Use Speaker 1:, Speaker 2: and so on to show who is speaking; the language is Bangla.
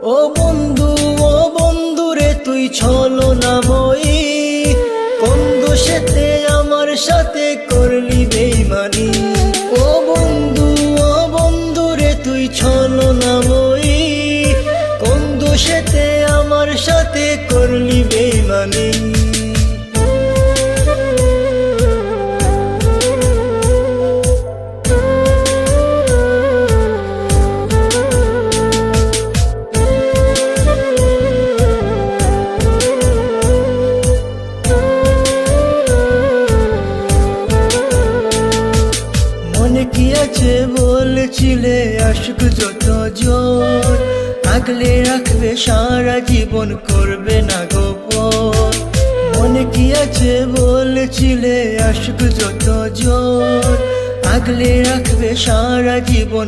Speaker 1: ও বন্ধু রে তুই ছলনাময়ী, কোন দোষেতে আমার সাথে করলি বেইমানি। ও বন্ধু রে তুই ছলনাময়ী, কোন দোষেতে আমার সাথে করলি বেইমানি। মনে কি আছে বলেছিলে আশিক যত জোর, আগলে রাখবে সারা জীবন করবে না গোপন। মনে কি আছে বলেছিলে আশিক যত জোর, আগলে রাখবে সারা জীবন।